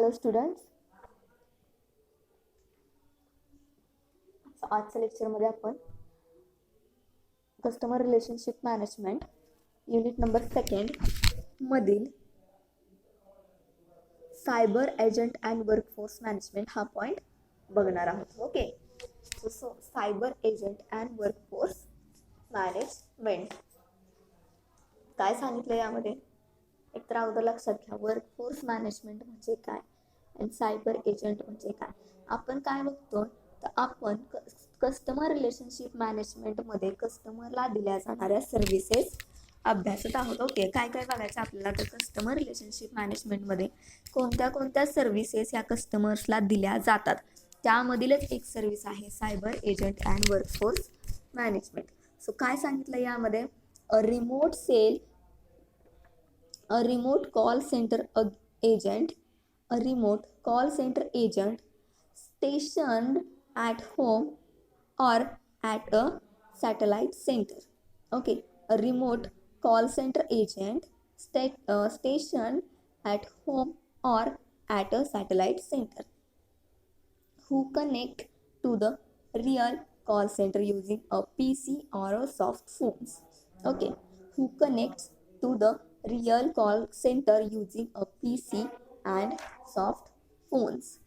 Hello students, आजच्या लेक्चरमध्ये आपण customer relationship management unit number 2 मधील cyber agent and workforce management हा पॉईंट बघणार आहोत. Okay, so cyber agent and workforce management काय सांगितलं यामध्ये? एक तर अगोदर लक्षात घ्या, वर्कफोर्स मॅनेजमेंट म्हणजे काय आणि सायबर एजंट म्हणजे काय. आपण काय बघतो तर आपण कस्टमर रिलेशनशिप मॅनेजमेंटमध्ये कस्टमरला दिल्या जाणाऱ्या सर्व्हिसेस अभ्यासत आहोत. ओके, काय काय बघायचं आपल्याला तर कस्टमर रिलेशनशिप मॅनेजमेंटमध्ये कोणत्या कोणत्या सर्व्हिसेस या कस्टमर्सला दिल्या जातात त्यामधीलच एक सर्व्हिस आहे cyber agent and workforce management. So काय सांगितलं यामध्ये? अ remote call center agent, a remote call center agent stationed at home or at a satellite center. Okay, a remote call center agent stationed at home or at a satellite center who connect to the real call center using a PC or a soft phones. Okay, who connects to the real call center using a PC and soft phones.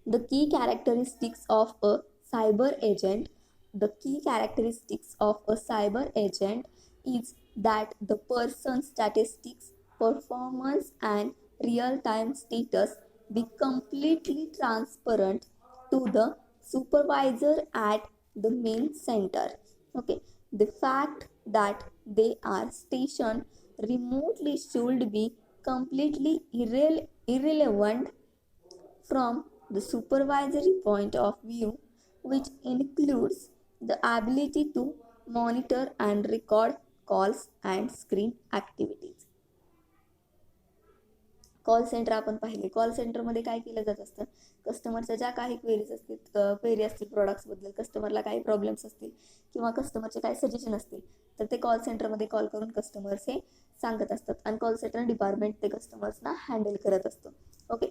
The key characteristics of a cyber agent. The key characteristics of a cyber agent is that the person's statistics, performance, and real-time status be completely transparent to the supervisor at the main center. Okay, the fact that they are stationed remotely should be completely irrelevant from the supervisory point of view, which includes the ability to monitor and record calls and screen activities. Call centre आपण पाहिले. Call सेंटरमध्ये काय केलं जात असतं? कस्टमरच्या ज्या काही query असतील प्रोडक्ट्सबद्दल, कस्टमरला काही प्रॉब्लेम्स असतील किंवा कस्टमरचे काही सजेशन असतील तर ते कॉल सेंटरमध्ये कॉल करून कस्टमर्स हे सांगत असतात आणि कॉल सेंटर डिपार्टमेंट ते कस्टमर्सना हँडल करत असतो. ओके,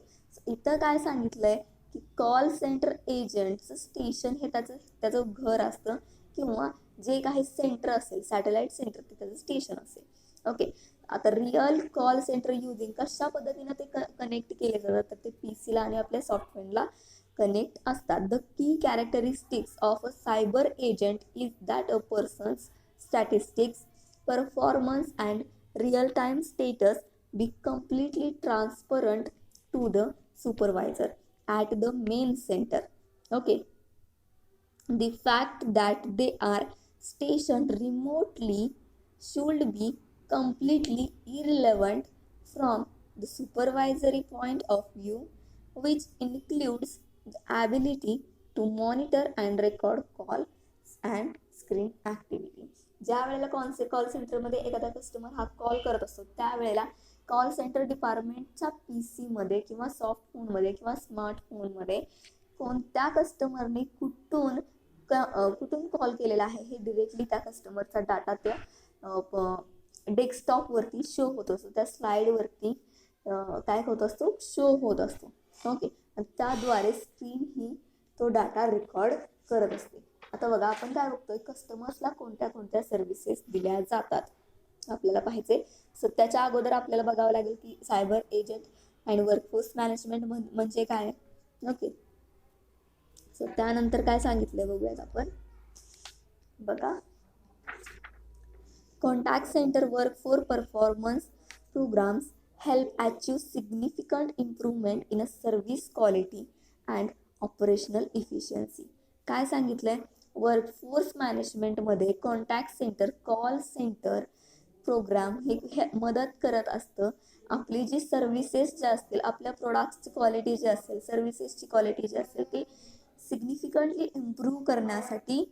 इथं काय सांगितलंय की कॉल सेंटर एजंटचं स्टेशन हे त्याचं घर असतं किंवा जे काही सेंटर असेल सॅटेलाइट सेंटर ते त्याचं स्टेशन असेल. ओके, आता रिअल कॉल सेंटर युजिंग कशा पद्धतीनं ते कनेक्ट केले जातात तर ते PCला आणि आपल्या सॉफ्टवेअरला कनेक्ट असतात. The key characteristics of a cyber agent is that a person's statistics, performance and real time status be completely transparent to the supervisor at the main center. Okay, the fact that they are stationed remotely should be completely irrelevant from the supervisory point of view, which includes the ability to monitor and record call and screen activity. ज्या वेळेला call सेंटरमध्ये एखादा customer हा call करत असतो त्यावेळेला call centre डिपार्टमेंटच्या PCमध्ये किंवा soft फोनमध्ये किंवा स्मार्टफोनमध्ये कोणत्या कस्टमरने कुठून कॉल केलेला आहे हे डिरेक्टली त्या कस्टमरचा डाटा त्या डेस्कटॉपवरती शो होत असतो, त्या स्लाईडवरती काय होत असतो, शो होत असतो. ओके, त्याद्वारे स्क्रीन ही तो डाटा रेकॉर्ड करत असते. आता बघा आपण काय बघतोय, कस्टमर्सला कोणत्या कोणत्या सर्व्हिसेस दिल्या जातात आपल्याला पाहिजे. सो त्याच्या अगोदर आपल्याला बघावं लागेल की cyber agent and workforce management म्हणजे काय. ओके, सो त्यानंतर काय सांगितलंय बघूयात आपण. बघा, contact centre work for performance programs help achieve significant improvement in a service quality and operational efficiency. काय सांगितलंय? वर्कफोर्स मॅनेजमेंटमध्ये contact centre, call centre program हे मदत करत असतं आपली जी सर्व्हिसेस ज्या असतील, आपल्या प्रोडक्ट्सची क्वालिटी जी असेल, सर्व्हिसेसची क्वालिटी जी असेल ती सिग्निफिकंटली इम्प्रूव्ह करण्यासाठी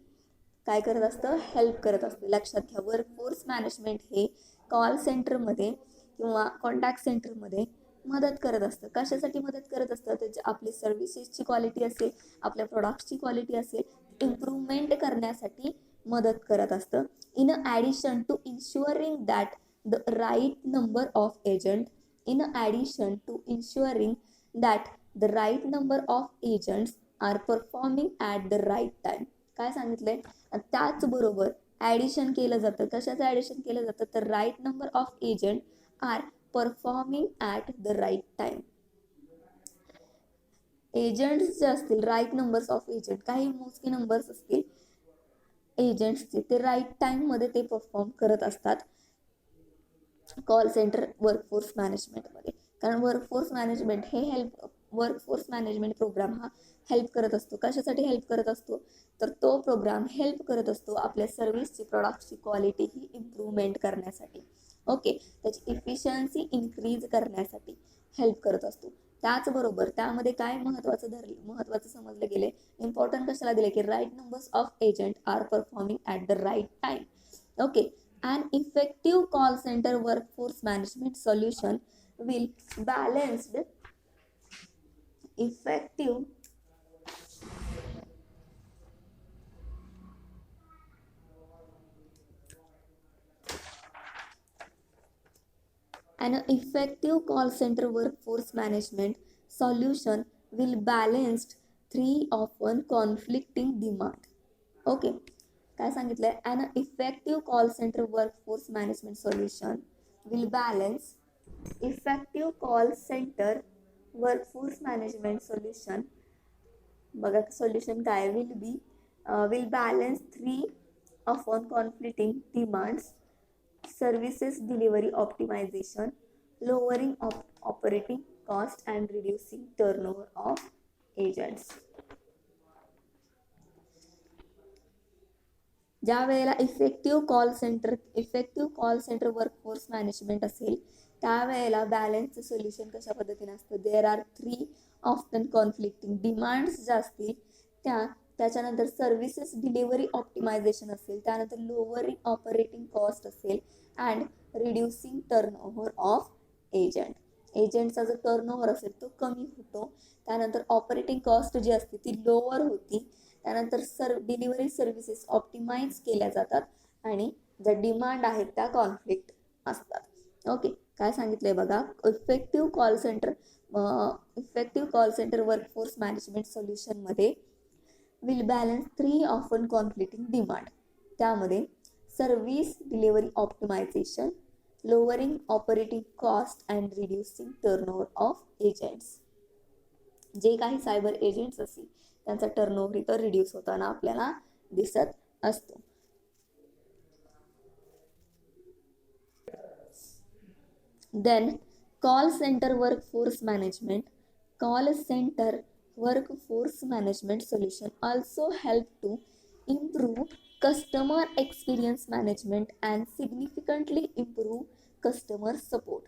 काय करत असतं, हेल्प करत असते. लक्षात घ्या, वर्कफोर्स मॅनेजमेंट हे कॉल सेंटरमध्ये किंवा कॉन्टॅक्ट सेंटरमध्ये मदत करत असतं. कशासाठी मदत करत असतं? तर आपली सर्व्हिसेसची क्वालिटी असेल, आपल्या प्रोडक्ट्सची क्वालिटी असेल, इम्प्रूव्हमेंट करण्यासाठी मदत करत असतं. In addition to ensuring that the right number of agent In addition to ensuring that the right number of agents are performing at the right time. काय सांगितलंय? त्याचबरोबर ॲडिशन केलं जातं. कशाचं ॲडिशन केलं जातं? तर right number of agent are performing at the right time. Agents जे असतील, राईट नंबर्स ऑफ एजंट, काही मोजके नंबर्स असतील एजंट्सचे, ते राईट टाइममध्ये ते परफॉर्म करत असतात कॉल सेंटर वर्कफोर्स मॅनेजमेंटमध्ये. कारण वर्कफोर्स मॅनेजमेंट हे वर्कफोर्स मॅनेजमेंट प्रोग्राम हा हेल्प करत असतो. कशासाठी हेल्प करत असतो? तर तो प्रोग्राम हेल्प करत असतो आपल्या सर्व्हिसची, प्रॉडक्टची क्वालिटी ही इम्प्रूव्हमेंट करण्यासाठी. ओके, त्याची इफिशियन्सी इन्क्रीज करण्यासाठी हेल्प करत असतो. त्याचबरोबर त्यामध्ये काय महत्त्वाचं समजलं गेले, इम्पॉर्टंट कशाला दिले की right numbers of agent are performing at the right time. Okay, an effective call center workforce management solution will balanced effective An effective call center workforce management solution will balance three often conflicting demand. Okay, काय सांगितलंय? An effective call center workforce management solution will balance effective call center workforce management solution. बघा solution काय will balance three often conflicting demands: services delivery optimization, lowering operating cost and reducing turnover of agents. ज्या वेळेला effective call centre workforce management असेल, त्यावेळेला बॅलन्सचं solution कशा पद्धतीने असतं? There are 3 often conflicting demands ज्या असतील त्याच्यानंतर सर्व्हिसेस डिलिव्हरी ऑप्टिमायझेशन असेल, त्यानंतर लोअरिंग ऑपरेटिंग कॉस्ट असेल and reducing turnover of agent. एजंटचा जो टर्नओव्हर असेल तो कमी होतो. त्यानंतर ऑपरेटिंग कॉस्ट जी असते ती लोअर होती. त्यानंतर डिलिव्हरी सर्व्हिसेस ऑप्टिमाइज केल्या जातात आणि ज्या डिमांड आहेत त्या कॉन्फ्लिक्ट असतात. ओके, काय सांगितलंय बघा, effective call centre workforce management सोल्युशनमध्ये will balance 3 often conflicting demand. त्यामध्ये service delivery optimisation, lowering operating cost and reducing turnover of agents. जे काही सायबर एजंट्स असतील त्यांचा टर्नओव्हर इथं रिड्यूस होताना आपल्याला दिसत असतो. Then call centre workforce management solution also help to improve customer experience management and significantly improve customer support.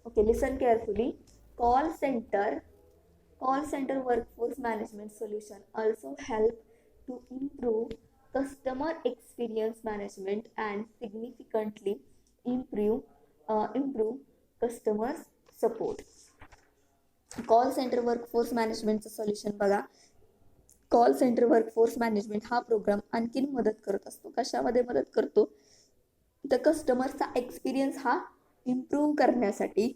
Okay, listen carefully. Call center workforce management solution also help to improve customer experience management and significantly improve customer support. Call centre workforce मॅनेजमेंटचं solution बघा, call centre workforce management हा program आणखीन मदत करत असतो. कशामध्ये मदत करतो? तर कस्टमरचा एक्सपिरियन्स हा इम्प्रूव्ह करण्यासाठी,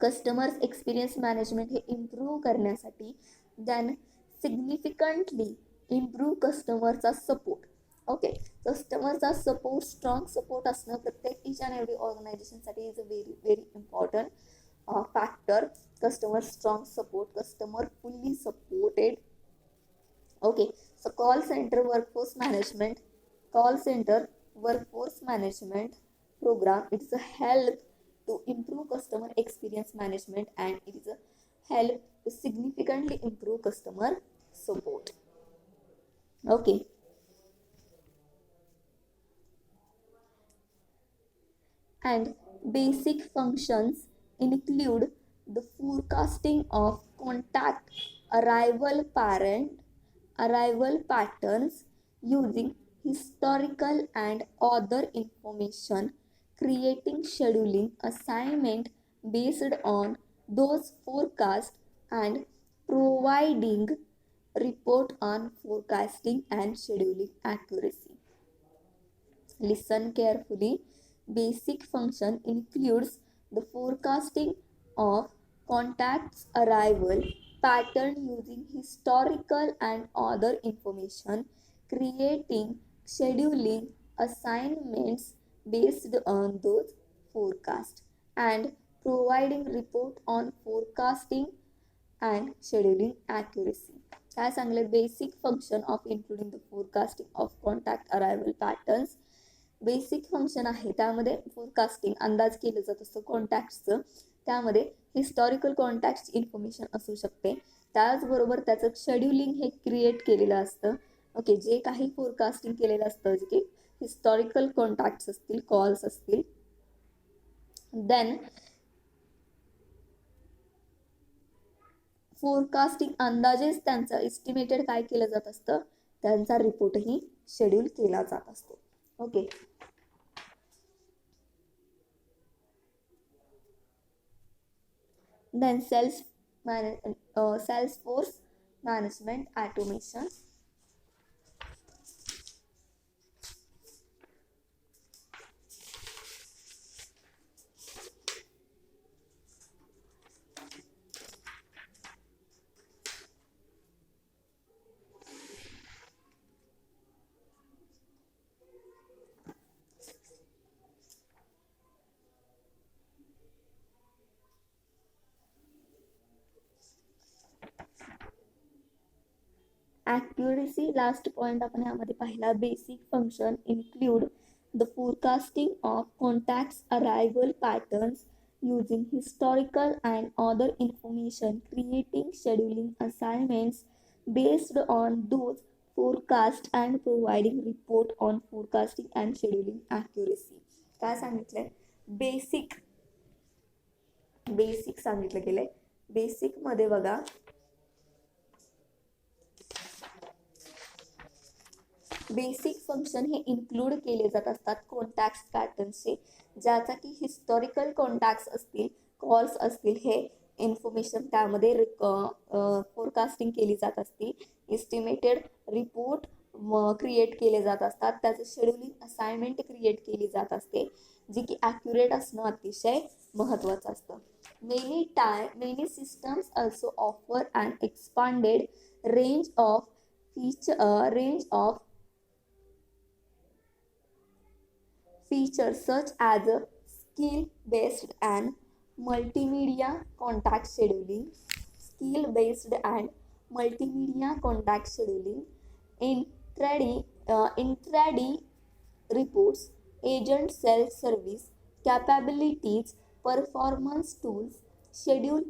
कस्टमर्स एक्सपिरियन्स मॅनेजमेंट हे इम्प्रूव्ह करण्यासाठी, देन सिग्निफिकंटली इम्प्रूव्ह कस्टमरचा सपोर्ट. ओके, कस्टमरचा सपोर्ट, स्ट्रॉंग सपोर्ट असणं प्रत्येक ईच अँड एव्हरी ऑर्गनायझेशनसाठी is a very very important factor. Customer strong support, customer fully supported. Okay, so call centre workforce management program, it is a help to improve customer experience management and it is a help to significantly improve customer support. Okay, and basic functions include the forecasting of contact arrival patterns using historical and other information, creating scheduling assignment based on those forecasts and providing report on forecasting and scheduling accuracy. Listen carefully. Basic function includes the forecasting of contacts arrival pattern using historical and other information, creating scheduling assignments based on those forecasts, and providing report on forecasting and scheduling accuracy. काय सांगले basic function of including the forecasting of contact arrival patterns. Basic function आहे त्यामध्ये forecasting अंदाज केलं जात असतं कॉन्टॅक्टचं, त्यामध्ये historical contact information असू शकते, त्याचबरोबर त्याचं शेड्युलिंग हे क्रिएट केलेलं असतं. ओके, जे काही फोरकास्टिंग केलेलं असतं जे की हिस्टॉरिकल कॉन्टॅक्ट्स असतील, कॉल्स असतील. देन फोरकास्टिंग अंदाजेच त्यांचं एस्टिमेटेड काय केलं जात असतं, त्यांचा रिपोर्टही शेड्यूल केला जात असतो. Okay, then Salesforce management automation. Accuracy last point आपण यामध्ये पाहिला. Basic function include the forecasting of contacts arrival patterns using historical and other information, creating scheduling assignments based on those forecasts and providing report on forecasting and scheduling accuracy. काय सांगितलंय? Basic सांगितलं गेलंय. Basic मध्ये बघा basic function हे include केले जात असतात कॉन्टॅक्ट्स पॅटर्नचे, ज्याचा की हिस्टॉरिकल कॉन्टॅक्ट्स असतील, कॉल्स असतील, हे इन्फॉर्मेशन त्यामध्ये फोरकास्टिंग केली जात असते. एस्टिमेटेड रिपोर्ट क्रिएट केले जात असतात, त्याचं शेड्युलिंग असाइनमेंट क्रिएट केली जात असते, जी की ॲक्युरेट असणं अतिशय महत्त्वाचं असतं. Many systems also offer an expanded range of features such as skill-based and multimedia contact scheduling, intraday reports, agent self-service capabilities, performance tools, schedule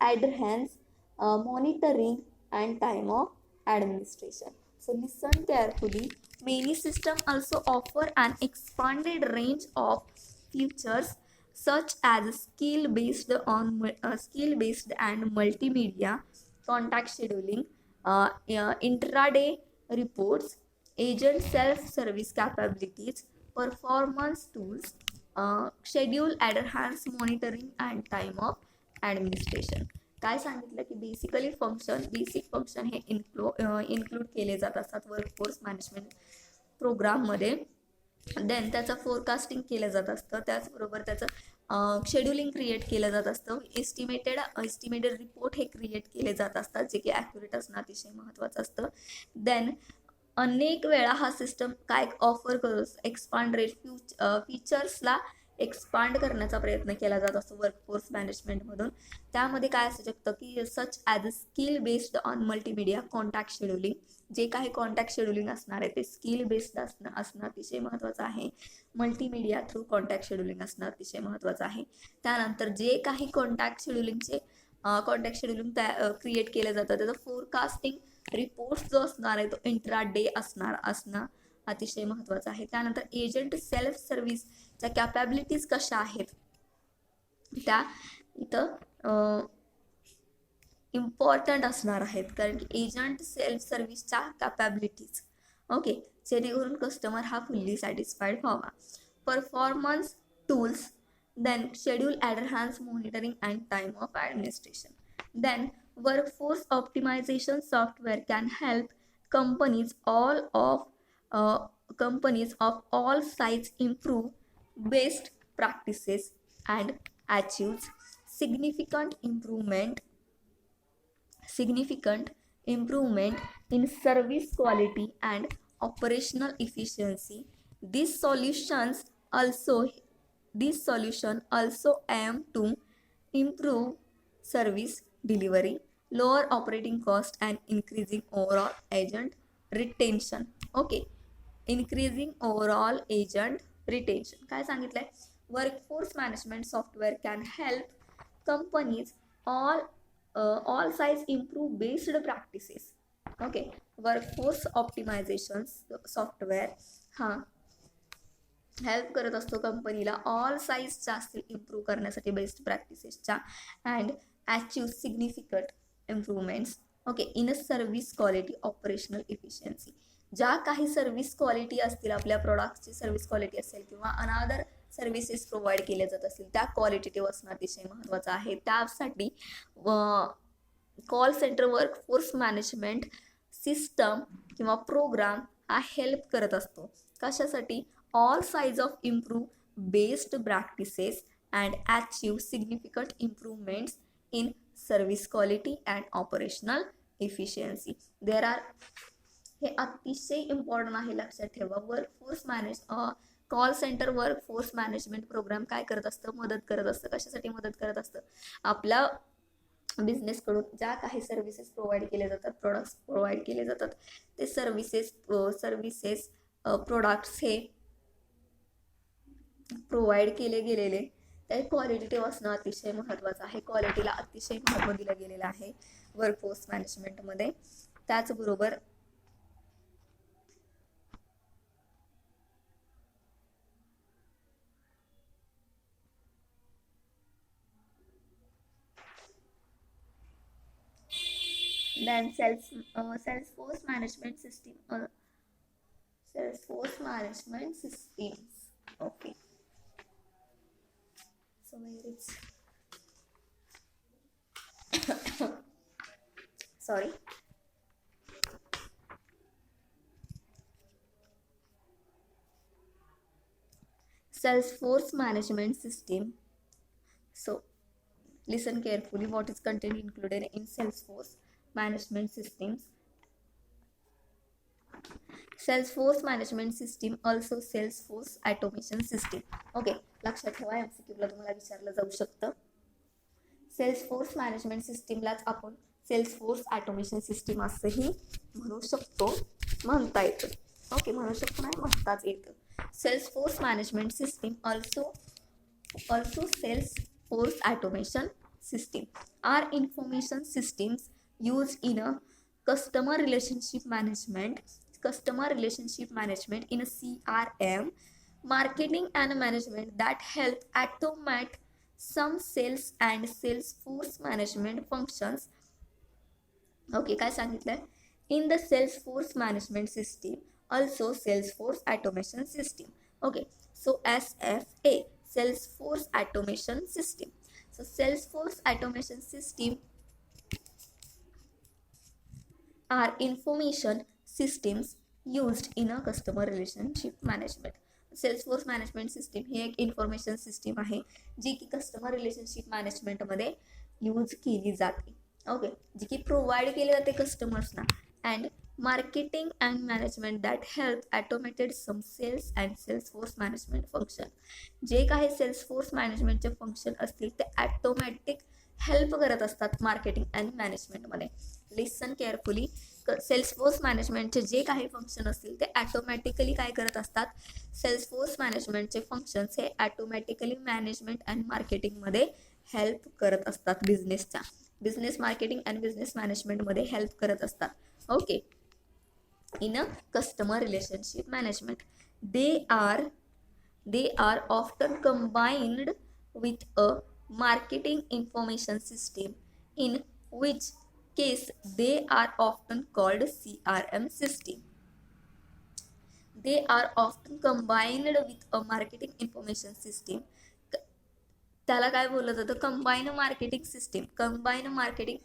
adherence, monitoring, and time of administration. So listen carefully. Many systems also offer an expanded range of features such as skill-based and multimedia contact scheduling, intraday reports, agent self-service capabilities, performance tools, schedule adherence monitoring, and time of administration. काय सांगितलं की basic function हे include केले जात असतात workforce management प्रोग्राममध्ये. Then त्याचं forecasting केलं जात असतं, त्याचबरोबर त्याचं शेड्युलिंग क्रिएट केलं जात असतं, एस्टिमेटेड रिपोर्ट हे क्रिएट केले जात असतात, जे की ॲक्युरेट असणं अतिशय महत्त्वाचं असतं. देन अनेक वेळा हा सिस्टम काय ऑफर करू एक्सपांडेड फीचर्सला एक्सपांड करण्याचा प्रयत्न केला जात असतो वर्कफोर्स मॅनेजमेंटमधून. त्यामध्ये काय असू शकतं की such as a skill based on multimedia contact scheduling, जे काही कॉन्टॅक्ट शेड्युलिंग असणार आहे ते स्किल बेस्ड असणं अतिशय महत्त्वाचं आहे. मल्टीमीडिया थ्रू कॉन्टॅक्ट शेड्युलिंग असणं अतिशय महत्त्वाचं आहे. त्यानंतर जे काही कॉन्टॅक्ट शेड्युलिंग क्रिएट केलं जातं त्याचं फोरकास्टिंग रिपोर्ट्स जो असणार आहे तो इंट्राडे असणं अतिशय महत्त्वाचं आहे. त्यानंतर एजंट सेल्फ सर्व्हिसच्या कॅपॅबिलिटीज कशा आहेत त्या इथं इम्पॉर्टंट असणार आहेत, कारण की एजंट सेल्फ सर्व्हिसच्या कॅपॅबिलिटीज ओके, जेणेकरून कस्टमर हा फुल्ली सॅटिस्फाईड व्हावा. Performance tools, then schedule advance monitoring and time of administration. Then workforce optimization software can help companies companies of all size improve best practices and achieves significant improvement in service quality and operational efficiency. These solutions also this solution also aim to improve service delivery, lower operating cost and increasing overall agent retention. Okay, increasing overall agent retention. काय सांगितलंय? Workforce management software can help companies all size improve based practices. Okay, workforce optimisation software हा help करत असतो कंपनीला all साईजच्या असतील improve करण्यासाठी best प्रॅक्टिसेसच्या and achieve significant improvements okay in a service quality operational efficiency. ज्या काही सर्व्हिस क्वालिटी असतील आपल्या प्रोडक्टची सर्व्हिस क्वालिटी असेल किंवा अनादर सर्व्हिसेस प्रोव्हाइड केल्या जात असतील त्या क्वालिटेटिव्ह असणं अतिशय महत्त्वाचं आहे. त्यासाठी call centre workforce management system किंवा प्रोग्राम हा हेल्प करत असतो. कशासाठी? all sides of improve based practices and achieve significant improvements in service quality and operational efficiency. There are हे अतिशय इम्पॉर्टंट आहे, लक्षात ठेवा. Workforce call centre workforce management program काय करत असतं? मदत करत असतं. कशासाठी मदत करत असतं? आपल्या बिझनेसकडून ज्या काही सर्व्हिसेस प्रोव्हाइड केले जातात, प्रोडक्ट्स प्रोव्हाइड केले जातात, ते सर्व्हिसेस प्रोडक्ट्स हे प्रोव्हाइड केले गेलेले ते क्वालिटेटिव्ह असणं अतिशय महत्त्वाचं आहे. क्वालिटीला अतिशय महत्त्व दिलं गेलेलं आहे वर्कफोर्स मॅनेजमेंटमध्ये. त्याचबरोबर then Salesforce management systems. Okay, so where it's sorry, Salesforce management system. So listen carefully what is content included in Salesforce management systems. Salesforce management system also Salesforce automation system. Okay, लक्षात ठेवा, एमसीक्यूला तुम्हाला विचारलं जाऊ शकतं. Salesforce management सिस्टीमलाच आपण Salesforce automation system असंही म्हणू शकतो, म्हणता येतं. ओके, म्हणू शकतो नाही, म्हणताच येतं. Salesforce management system also Salesforce automation system are information systems used in a customer relationship management in a CRM, marketing and management that help automate some sales and Salesforce management functions. Okay, काय सांगितलंय? In the Salesforce management system also Salesforce automation system. Okay, so SFA, Salesforce automation system. So Salesforce automation system are information systems used in a customer relationship management. Salesforce management system ही एक information system आहे जी की customer relationship मॅनेजमेंटमध्ये use केली जाते. Okay, जी की provide केली जाते कस्टमर्सना. And marketing and management that help automated some sales and salesforce management function. जे काही सेल्सफोर्स मॅनेजमेंटचे फंक्शन असतील ते ॲटोमॅटिक हेल्प करत असतात मार्केटिंग अँड मॅनेजमेंटमध्ये. Listen carefully. सेल्सफोर्स मॅनेजमेंटचे जे काही फंक्शन असतील ते ॲटोमॅटिकली काय करत असतात? सेल्सफोर्स मॅनेजमेंटचे फंक्शन्स हे ॲटोमॅटिकली मॅनेजमेंट अँड मार्केटिंगमध्ये हेल्प करत असतात. बिझनेस मार्केटिंग अँड बिझनेस मॅनेजमेंटमध्ये हेल्प करत असतात. Okay, in a customer relationship management they are often combined with a marketing information system, in which case they are often called CRM system. They are often combined with a marketing information system. त्याला काय बोललं जातं? Combine marketing system, combine marketing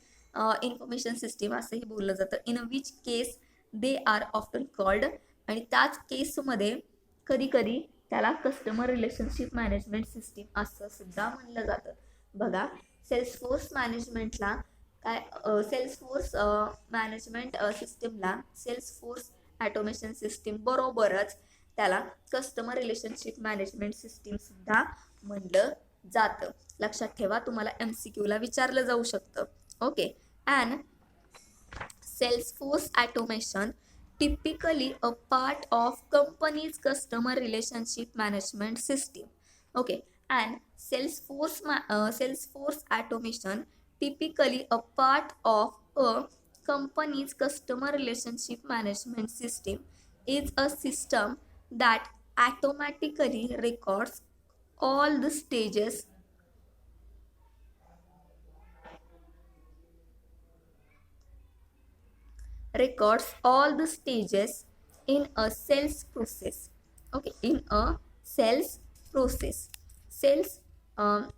information system असंही बोललं जातं. In which case they are often called आणि त्याच केसमध्ये कधी कधी त्याला कस्टमर रिलेशनशिप मॅनेजमेंट सिस्टीम असं सुद्धा म्हणलं जातं. बघा, सेल्सफोर्स मॅनेजमेंटला काय सेल्सफोर्स मॅनेजमेंट सिस्टीमला सेल्सफोर्स ॲटोमेशन सिस्टीम बरोबरच त्याला कस्टमर रिलेशनशिप मॅनेजमेंट सिस्टीम सुद्धा म्हणलं जातं. लक्षात ठेवा, तुम्हाला MCQला विचारलं जाऊ शकतं. Okay. And Salesforce automation typically a part of company's customer relationship management system. Okay, and Salesforce automation typically a part of a company's customer relationship management system is a system that automatically records all the stages in a sales process. Okay, in a sales process. Um,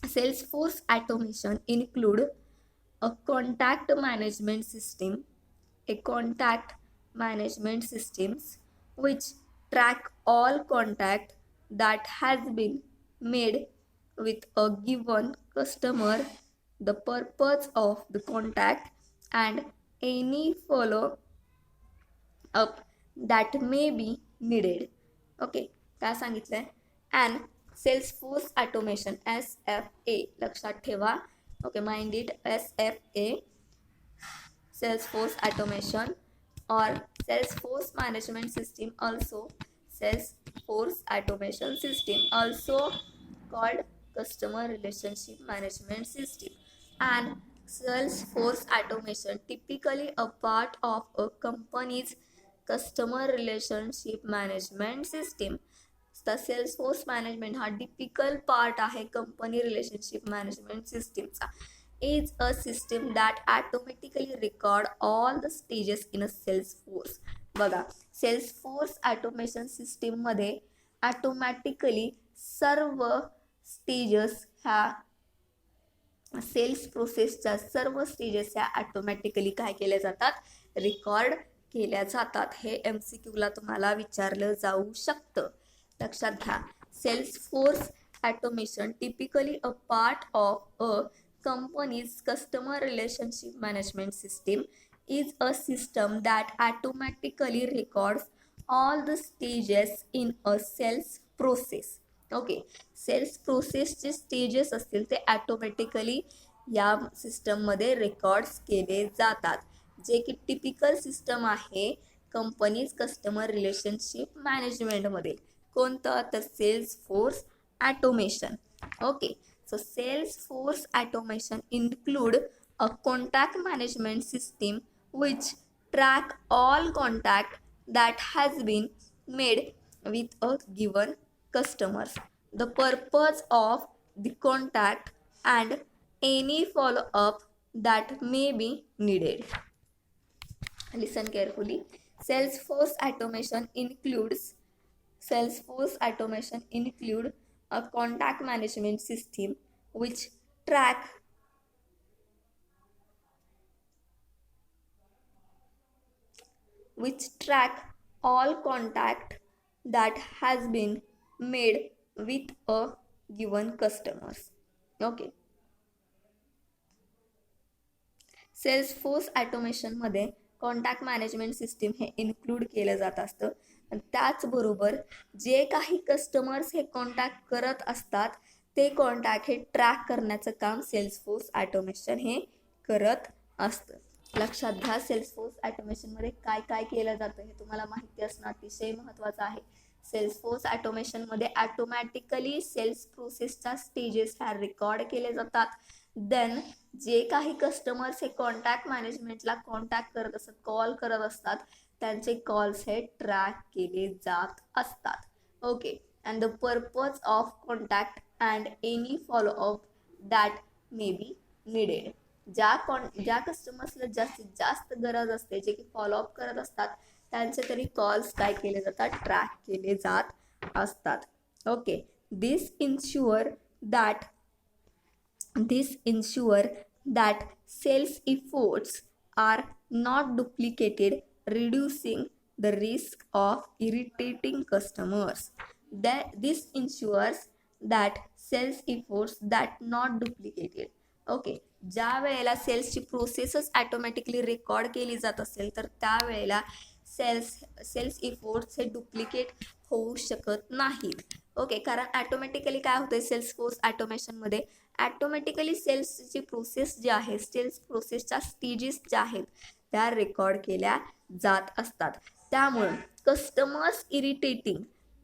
Salesforce automation include a contact management system, which track all contact that has been made with a given customer, the purpose of the contact, and any follow up that may be needed. Okay, काय सांगितलंय? And Salesforce automation SFA लक्षात ठेवा. Okay, mind it. SFA, Salesforce automation or Salesforce management system, also Salesforce automation system, also called customer relationship management system. And Salesforce automation typically a part of a company's customer relationship management system. तर Salesforce management हा typical part आहे company relationship management सिस्टीमचा. Is a system that automatically record all the stages in a Salesforce. बघा, Salesforce automation सिस्टीममध्ये automatically सर्व stages ह्या cells प्रोसेसच्या सर्व स्टेजेस ह्या ॲटोमॅटिकली काय केल्या जातात? रेकॉर्ड केल्या जातात. हे MCQला तुम्हाला विचारलं जाऊ शकतं. लक्षात घ्या. Salesforce automation typically a part of a company's customer relationship management system is a system that automatically records all the stages in a sales process. Okay, sales प्रोसेसचे स्टेजेस असतील ते ॲटोमॅटिकली या सिस्टममध्ये रेकॉर्ड्स केले जातात, जे की टिपिकल सिस्टम आहे कंपनीज कस्टमर रिलेशनशिप मॅनेजमेंटमध्ये. कोणतं? तर Salesforce automation. Okay, so Salesforce automation include a contact management system which track all contact that has been made with a given customers, the purpose of the contact, and any follow-up that may be needed. Listen carefully. Salesforce automation include a contact management system which track all contact that has been made with a given customers. Okay, salesforce ऑटोमेशनमध्ये contact management system हे include केलं जात असतं. आणि त्याचबरोबर जे काही customers हे कॉन्टॅक्ट करत असतात ते कॉन्टॅक्ट हे ट्रॅक करण्याचं काम सेल्सफोर्स ऑटोमेशन हे करत असतं. लक्षात घ्या, सेल्सफोर्स ऑटोमेशनमध्ये काय काय केलं जातं हे तुम्हाला माहिती असणं अतिशय महत्त्वाचं आहे. सेल्सफोर्स ऑटोमेशनमध्ये ॲटोमॅटिकली सेल्स प्रोसेसच्या स्टेजेस ह्या रेकॉर्ड केले जातात. देन जे काही कस्टमर्स हे कॉन्टॅक्ट मॅनेजमेंटला कॉन्टॅक्ट करत असतात, कॉल करत असतात, त्यांचे कॉल्स हे ट्रॅक केले जात असतात. Okay, and the purpose of contact and any follow up that may be needed. ज्या कस्टमर्सला जास्तीत जास्त गरज असते, जे की फॉलोअप करत असतात, त्यांचे तरी कॉल्स काय केले जातात? ट्रॅक केले जात असतात. Okay, this ensure that sales efforts are not duplicated, reducing the risk of irritating customers. This ensures that sales efforts that not duplicated. Okay, ज्या वेळेला सेल्सची प्रोसेसच ॲटोमॅटिकली रेकॉर्ड केली जात असेल तर त्यावेळेला सेल्स इफोर्ट्स हे डुप्लिकेट होऊ शकत नाहीत. ओके, कारण ॲटोमॅटिकली काय होतं सेल्स फोर्स ॲटोमेशनमध्ये ॲटोमॅटिकली सेल्सची प्रोसेस जी आहे, सेल्स प्रोसेसच्या स्टेजेस ज्या आहेत त्या रेकॉर्ड केल्या जात असतात. त्यामुळं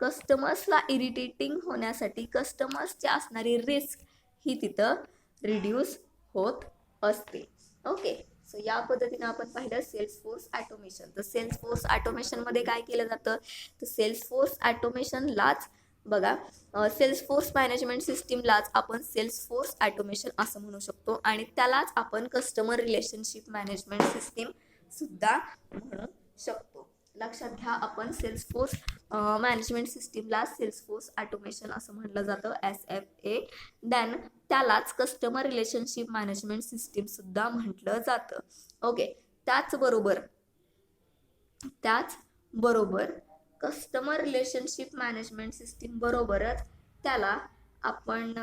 कस्टमर्सला इरिटेटिंग होण्यासाठी कस्टमर्सची असणारी रिस्क ही तिथं रिड्यूस होत असते. ओके, सो या पद्धतीने आपण पाहिलं सेल्स फोर्स ॲटोमेशन. तर सेल्स फोर्स ॲटोमेशनमध्ये काय केलं जातं, तर सेल्स फोर्स ॲटोमेशनलाच बघा सेल्स फोर्स मॅनेजमेंट सिस्टीमलाच आपण सेल्स फोर्स ॲटोमेशन असं म्हणू शकतो आणि त्यालाच आपण कस्टमर रिलेशनशिप मॅनेजमेंट सिस्टीम सुद्धा म्हणू शकतो. लक्षात घ्या, आपण सेल्स फोर्स मॅनेजमेंट सिस्टीमला सेल्स फोर्स ॲटोमेशन असं म्हटलं जातं, SFA. देन त्यालाच कस्टमर रिलेशनशिप मॅनेजमेंट सिस्टीम सुद्धा म्हटलं जातं. ओके, त्याचबरोबर कस्टमर रिलेशनशिप मॅनेजमेंट सिस्टीम बरोबरच त्याला आपण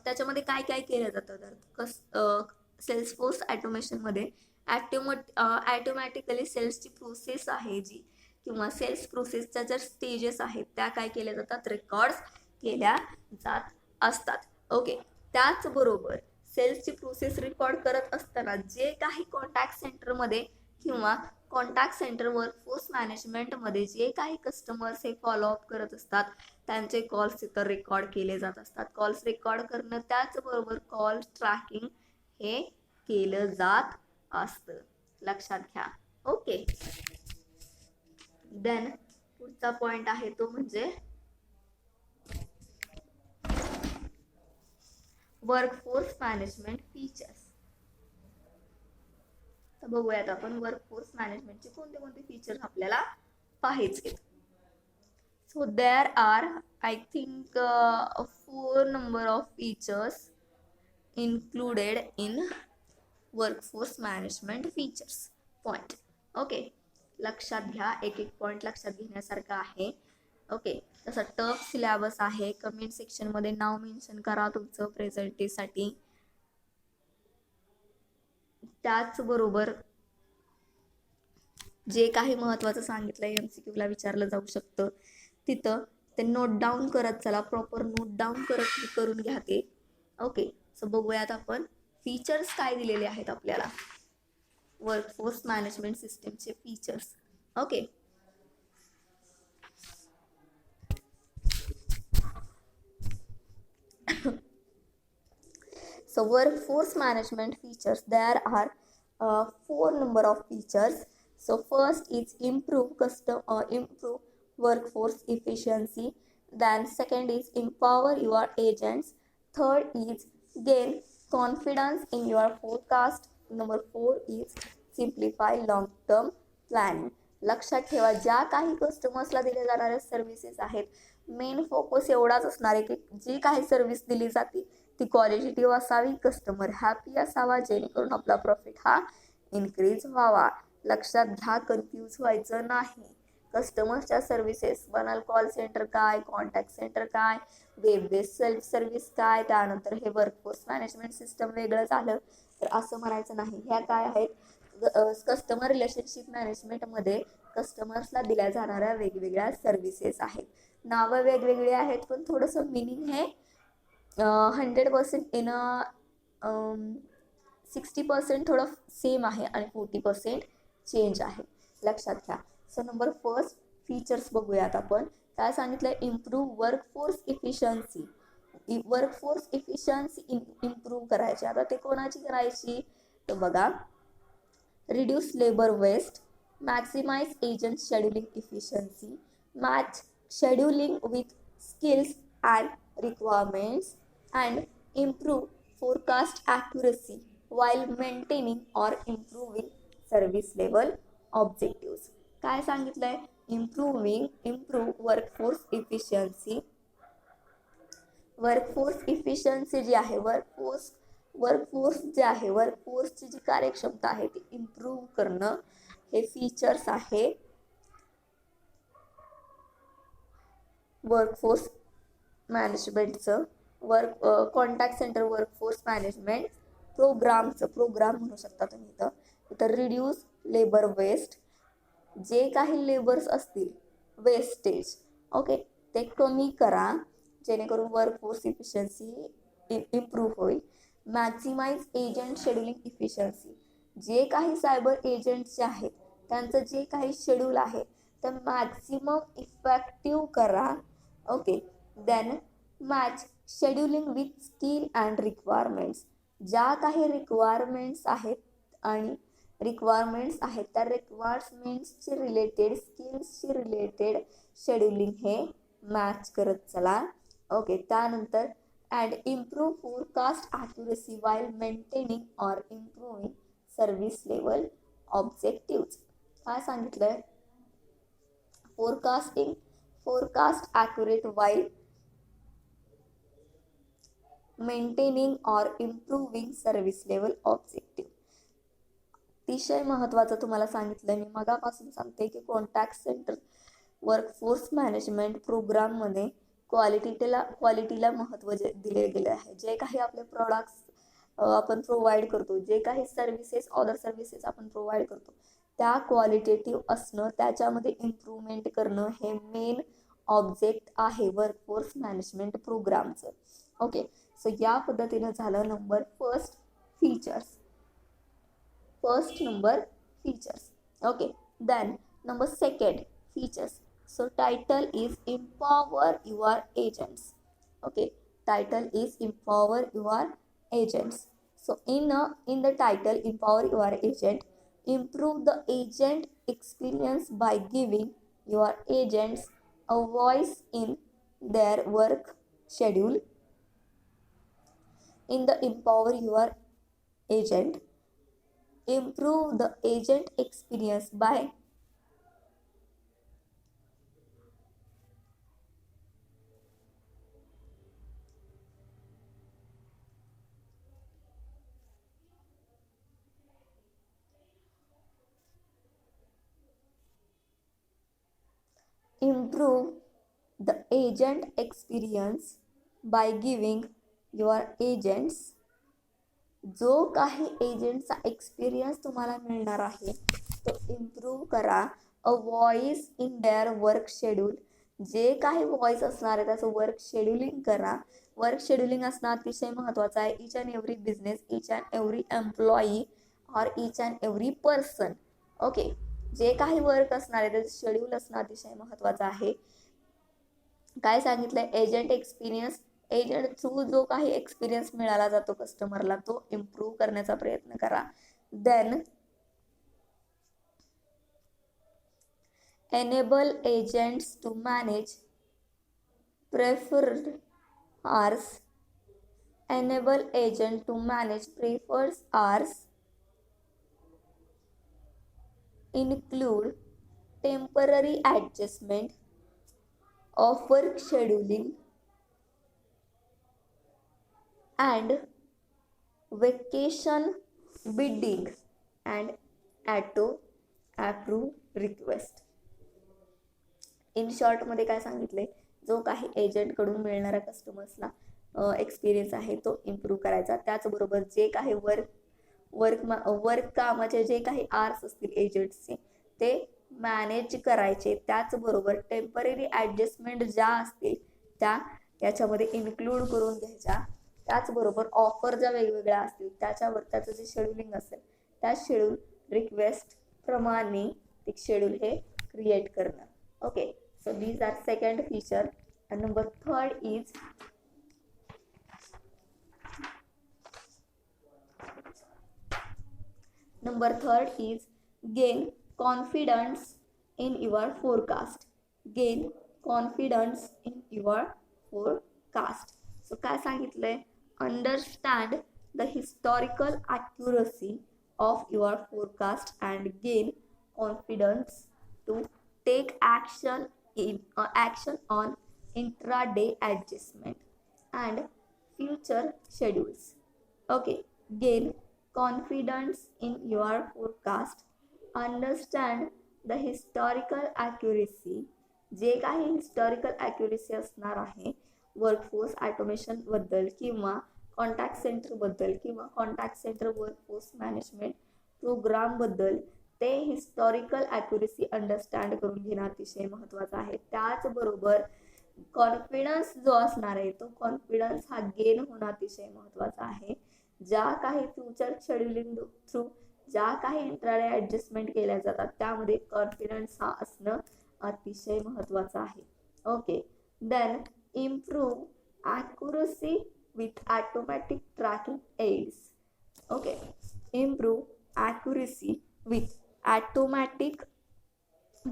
त्याच्यामध्ये काय काय केलं जातं तर सेल्स फोर्स ॲटोमेशनमध्ये ॲटोमॅटिकली सेल्सची प्रोसेस आहे जी किंवा सेल्स प्रोसेसच्या ज्या स्टेजेस आहेत त्या काय केल्या जातात, रेकॉर्ड्स केल्या जात असतात. ओके, त्याचबरोबर सेल्सची प्रोसेस रेकॉर्ड करत असताना जे काही कॉन्टॅक्ट सेंटरमध्ये किंवा कॉन्टॅक्ट सेंटर वर्कफोर्स मॅनेजमेंटमध्ये जे काही कस्टमर्स हे फॉलोअप करत असतात त्यांचे कॉल्स तिथं रेकॉर्ड केले जात असतात. कॉल्स रेकॉर्ड करणं त्याचबरोबर कॉल ट्रॅकिंग हे केलं जात असतं. लक्षात घ्या. ओके, देन पुढचा पॉइंट आहे तो म्हणजे वर्कफोर्स मॅनेजमेंट फीचर्स. तर बघूयात आपण वर्कफोर्स मॅनेजमेंटचे कोणते कोणते फीचर्स आपल्याला पाहायचे. So there are I think 4 number of features included in workforce management features point. Okay, लक्षात घ्या, एक एक पॉइंट लक्षात घेण्यासारखं आहे. ओके, तसं टफ सिलेबस आहे. कमेंट सेक्शनमध्ये नाव मेन्शन करा तुमचं प्रेझेंटेसाठी. त्याचबरोबर जे काही महत्त्वाचं सांगितलंय MCQला विचारलं जाऊ शकतं तिथं ते नोट डाऊन करत चला, प्रॉपर नोट डाऊन करून घ्या ते. ओके, सो बघूयात आपण फीचर्स काय दिलेले आहेत आपल्याला वर्कफोर्स मॅनेजमेंट सिस्टीमचे features. Okay, so workforce management features, there are 4 number of features. So first is improve workforce efficiency. Then second is empower your agents. Third is gain confidence in your forecast. Number 4 is simplify long term planning. लक्षात ठेवा, ज्या काही कस्टमर्सला दिल्या जाणाऱ्या services आहेत main focus एवढाच असणार आहे की जी काही सर्व्हिस दिली जाते ती क्वालिटेटिव्ह असावी, कस्टमर हॅपी असावा, जेणेकरून आपला प्रॉफिट हा इन्क्रीज व्हावा. लक्षात घ्या, कन्फ्यूज व्हायचं नाही. कस्टमर्सच्या सर्व्हिसेस बनाल कॉल सेंटर काय, कॉन्टॅक्ट सेंटर काय, वेब बेस्ड सेल्फ सर्व्हिस काय, त्यानंतर हे वर्कफोर्स मॅनेजमेंट सिस्टम वेगळं झालं तर असं म्हणायचं नाही. ह्या काय आहेत, कस्टमर रिलेशनशिप मॅनेजमेंटमध्ये कस्टमर्सला दिल्या जाणाऱ्या वेगवेगळ्या सर्व्हिसेस आहेत. नावं वेगवेगळी आहेत पण थोडंसं मिनिंग हे 100% इन 60% थोडं सेम आहे आणि 40% चेंज आहे. लक्षात घ्या. सो नंबर फर्स्ट फीचर्स बघूयात आपण. काय सांगितलं, improve workforce efficiency. Workforce efficiency improve करायची. आता ते कोणाची करायची तर बघा, reduce labour waste, maximise agent scheduling efficiency, match scheduling with skills and requirements, and improve forecast accuracy while maintaining or improving service level objectives. काय सांगितलंय, improve workforce efficiency. Workforce efficiency जी आहे, वर्कफोर्स जे आहे, वर्कफोर्सची जी कार्यक्षमता आहे ती इम्प्रूव्ह करणं हे फीचर्स आहे. वर्कफोर्स मॅनेजमेंटचं contact centre workforce management program म्हणू शकता तुम्ही इथं रिड्यूस लेबर वेस्ट, जे काही लेबर्स असतील वेस्टेज, ओके, ते कमी करा जेणेकरून वर्कफोर्स इफिशियन्सी इम्प्रूव्ह होईल. मॅक्झिमाइज एजंट शेड्युलिंग इफिशियन्सी, जे काही सायबर एजंट्स जे आहेत त्यांचं जे काही शेड्यूल आहे तर मॅक्झिमम इफेक्टिव्ह करा. Okay, then match scheduling with skill and requirements, ज्या काही रिक्वायरमेंट्स आहेत त्या रिक्वायरमेंट्सची रिलेटेड स्किल्सची रिलेटेड शेड्युलिंग हे मॅच करत चला. ओके, त्यानंतर and improve forecast accuracy while maintaining or improving service level objectives. काय सांगितलंय? Forecast accurate while maintaining or improving service level objective. अतिशय महत्त्वाचं तुम्हाला सांगितलं मी मगापासून सांगते की कॉन्टॅक्ट सेंटर वर्कफोर्स मॅनेजमेंट प्रोग्राममध्ये क्वालिटीला महत्त्व दिले गेले आहे. जे काही आपले प्रोडक्ट्स आपण प्रोव्हाइड करतो, जे काही अदर सर्व्हिसेस आपण प्रोव्हाइड करतो त्या क्वालिटेटिव्ह असणं, त्याच्यामध्ये इम्प्रूव्हमेंट करणं हे मेन ऑब्जेक्ट आहे वर्कफोर्स मॅनेजमेंट प्रोग्रामचं. ओके, सो या पद्धतीनं झालं number features. Okay, then number second, features. So title is empower your agents. Okay, title is empower your agents. So in the title empower your agent, improve the agent experience by giving your agents a voice in their work schedule. In the empower your agent, improve the agent experience by giving your agents, जो काही एजंटचा experience तुम्हाला मिळणार आहे तो improve करा. A voice in their work schedule, जे काही voice असणार आहे त्याचं वर्क शेड्युलिंग करा. वर्क शेड्युलिंग असणं अतिशय महत्त्वाचं आहे. Each and every business, each and every employee or each and every person. Okay, जे काही वर्क असणार आहे त्याचं शेड्यूल असणं अतिशय महत्त्वाचं आहे. काय सांगितलंय? एजंट एक्सपिरियन्स, एजंट थ्रू जो काही एक्सपिरियन्स मिळाला जातो कस्टमरला तो इम्प्रूव्ह करण्याचा प्रयत्न करा. Then enable agents to manage preferred hours. Enable agent to manage preferred hours include temporary adjustment of work scheduling and vacation bidding and auto approve request. In शॉर्टमध्ये काय सांगितले? जो काही एजंटकडून मिळणारा कस्टमर्सला एक्सपिरियन्स आहे तो इम्प्रूव्ह करायचा. त्याचबरोबर जे काही वर्क कामाचे जे काही आर्स असतील एजंट्सचे ते मॅनेज करायचे. त्याचबरोबर टेम्पररी ॲडजस्टमेंट ज्या असतील त्या याच्यामध्ये इन्क्लूड करून घ्यायच्या. त्याचबरोबर ऑफर ज्या वेगवेगळ्या असतील त्याच्यावर त्याचं जे शेड्युलिंग असेल त्या शेड्यूल रिक्वेस्ट प्रमाणे ते शेड्यूल हे क्रिएट करणं. Okay, so these are second feature. And number third is gain confidence in your forecast. Gain confidence in your forecast. So काय सांगितलंय? Understand the historical accuracy of your forecast and gain confidence to take action on intraday adjustment and future schedules. Okay, gain confidence in your forecast, understand the historical accuracy जे काही historical accuracy असणार आहे workforce automation बद्दल किंवा contact centre बद्दल किंवा contact centre workforce management program बद्दल, ते हिस्टॉरिकल ॲक्युरेसी अंडरस्टँड करून घेणं अतिशय महत्त्वाचं आहे. त्याचबरोबर कॉन्फिडन्स जो असणार आहे तो कॉन्फिडन्स हा गेन होणं अतिशय महत्त्वाचा आहे. ज्या काही फ्युचर शेड्युलिंग थ्रू ज्या काही इंट्राडे ॲडजस्टमेंट केल्या जातात त्यामध्ये कॉन्फिडन्स हा असणं अतिशय महत्त्वाचं आहे. Okay, then improve accuracy with automatic tracking aids. Okay, improve accuracy with automatic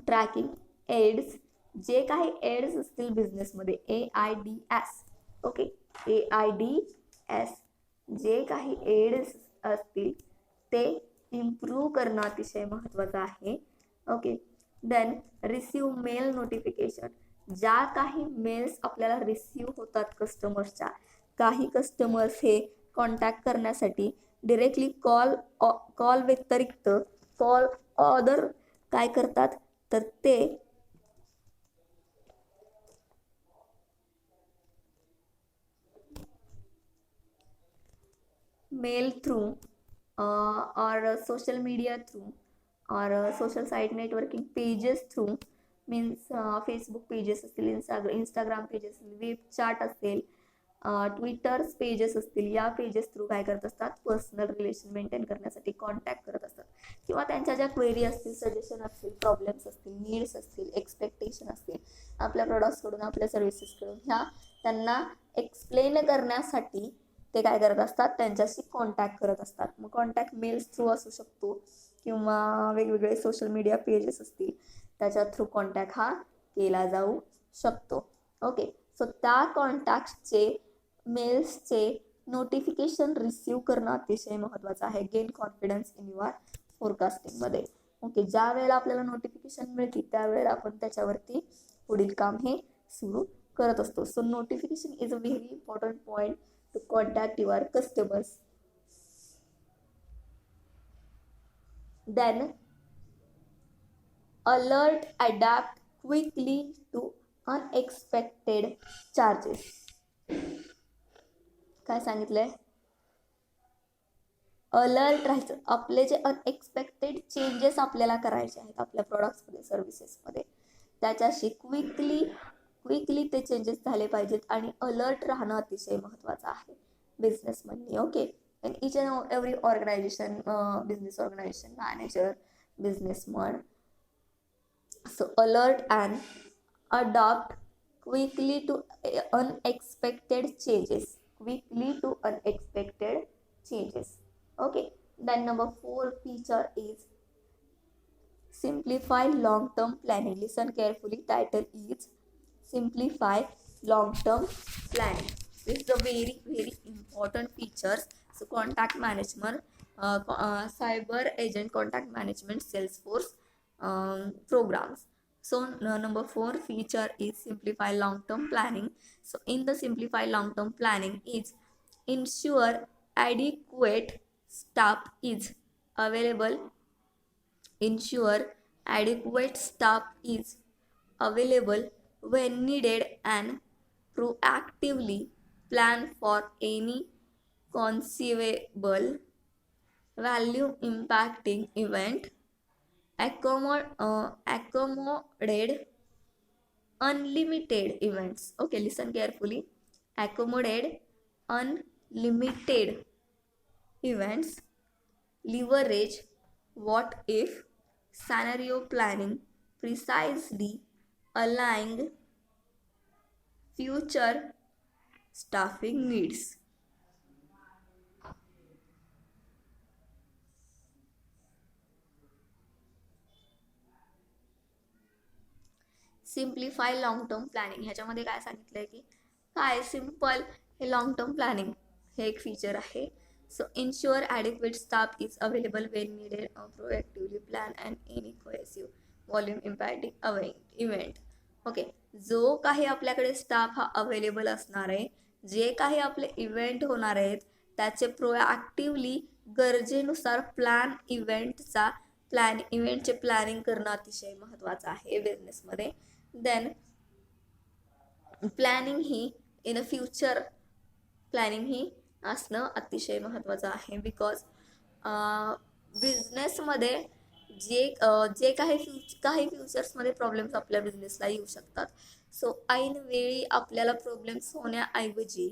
tracking aids. जे काही एड्स असतील बिझनेसमध्ये AIDS, ओके, AIDS, जे काही एड्स असतील ते इम्प्रूव्ह करणं अतिशय महत्त्वाचं आहे. Okay, then receive mail notification. ज्या काही मेल्स आपल्याला रिसीव होतात कस्टमर्सच्या, काही कस्टमर्स हे कॉन्टॅक्ट करण्यासाठी डिरेक्टली कॉल व्यतिरिक्त कॉल ऑदर काय करतात तर ते मेल थ्रू और सोशल मीडिया थ्रू और social site networking pages through, means Facebook pages असतील, इंस्टाग्राम पेजेस असतील, वेब चॅट असेल, ट्विटर पेजेस असतील, या पेजेस थ्रू काय करत असतात पर्सनल रिलेशन मेंटेन करण्यासाठी कॉन्टॅक्ट करत असतात. किंवा त्यांच्या ज्या क्वेरी असतील, सजेशन असतील, प्रॉब्लेम्स असतील, नीड्स असतील, एक्सपेक्टेशन असतील आपल्या प्रोडक्ट्सकडून, आपल्या सर्व्हिसेसकडून, ह्या त्यांना एक्सप्लेन करण्यासाठी ते काय करत असतात त्यांच्याशी कॉन्टॅक्ट करत असतात. मग कॉन्टॅक्ट मेल्स थ्रू असू शकतो किंवा वेगवेगळे सोशल मीडिया पेजेस असतील त्याच्या थ्रू कॉन्टॅक्ट हा केला जाऊ शकतो. ओके, सो त्या कॉन्टॅक्टचे मेल्सचे नोटिफिकेशन रिसीव करणं अतिशय महत्त्वाचं आहे. गेन कॉन्फिडन्स इन युअर फोरकास्टिंगमध्ये. ओके, ज्या वेळेला आपल्याला नोटिफिकेशन मिळते त्यावेळेला आपण त्याच्यावरती पुढील काम हे सुरू करत असतो. So notification is a very important point to contact your customers. Then alert, adapt quickly to unexpected charges. काय सांगितलंय? अलर्ट राहायचं. आपले जे अनएक्सपेक्टेड चेंजेस आपल्याला करायचे आहेत आपल्या प्रोडक्ट्समध्ये, सर्व्हिसेसमध्ये, त्याच्याशी क्विकली ते चेंजेस झाले पाहिजेत आणि अलर्ट राहणं अतिशय महत्त्वाचं आहे बिझनेसमध्ये. Okay, in each and every organisation, business organisation manager, businessman, so alert and adopt quickly to unexpected changes. Okay, then number 4 feature is simplify long-term planning. Listen carefully. Title is simplify long-term planning. This is a very important features. So contact management, cyber agent contact management, Salesforce programs. So number 4 feature is simplify long-term planning. So in the simplify long-term planning is ensure adequate staff is available. Ensure adequate staff is available when needed and proactively plan for any conceivable value impacting event. Accommodate unlimited events. Okay, listen carefully. Accommodate unlimited events. Leverage what if scenario planning precisely aligned future staffing needs. Simplify long term planning, ह्याच्यामध्ये काय सांगितलं आहे की काय simple हे long term planning हे एक feature आहे. So ensure adequate staff is available when needed, proactively plan and any cohesive volume impacting event. Okay, जो काही आपल्याकडे स्टाफ हा अवेलेबल असणार आहे, जे काही आपले इव्हेंट होणार आहेत त्याचे प्रोॲक्टिव्हली गरजेनुसार इव्हेंटचे प्लॅनिंग करणं अतिशय महत्त्वाचं आहे बिझनेसमध्ये. देन प्लॅनिंग ही इन अ फ्युचर, प्लॅनिंग ही असणं अतिशय महत्त्वाचं आहे. बिकॉज बिझनेसमध्ये जे काही फ्युचर्समध्ये प्रॉब्लेम्स आपल्या बिझनेसला येऊ शकतात. सो ऐनवेळी आपल्याला प्रॉब्लेम्स होण्याऐवजी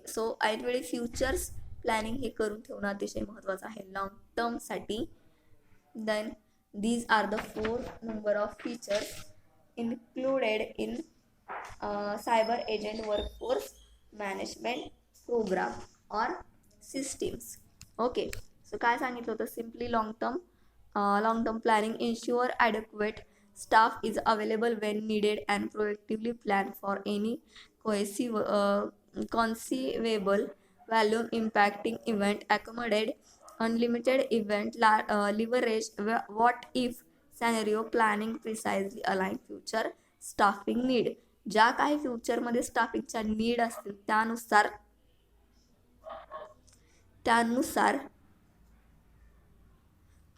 सो ऐनवेळी फ्युचर्स प्लॅनिंग हे करून ठेवणं अतिशय महत्त्वाचं आहे लॉंग टर्मसाठी. Then these are the 4 number of features included in cyber agent workforce management program or systems. Okay, so काय सांगितलं होतं, simply long term planning ensure adequate staff is available when needed and proactively plan for any conceivable volume impacting event, accommodate unlimited event, leverage what if scenario, planning precisely align future staffing need. ज्या काही फ्युचरमध्ये स्टाफिंगच्या need असतील त्यानुसार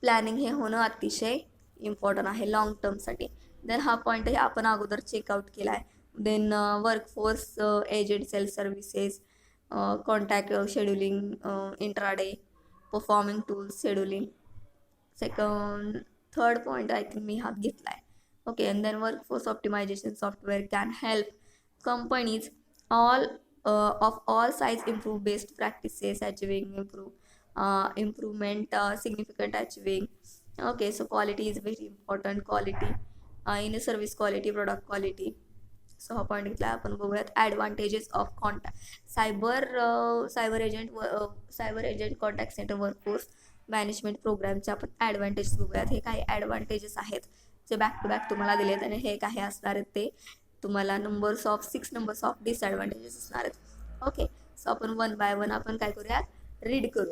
planning हे होणं अतिशय important आहे long टर्मसाठी. देन हा पॉईंट हे आपण अगोदर चेकआउट केला आहे. Then workforce agent self services, contact scheduling, intraday performing tools scheduling. Third point I think मी हा घेतला आहे. Okay, and then workforce optimisation software can help companies of all size improve best practices, achieving improvement significant achieving. Okay, so quality is very important. Quality in service quality, product quality. So हा point घेतला. आपण बघूयात advantages of cyber agent contact centre workforce management प्रोग्रामचे आपण advantages बघूयात. हे काही advantages आहेत जे बॅक टू बॅक तुम्हाला दिलेत आणि हे काही असणार आहेत ते तुम्हाला 6 नंबर्स ऑफ डिसॲडव्हान्टेजेस असणार आहेत. ओके, सो आपण वन बाय वन आपण काय करूयात, रीड करू.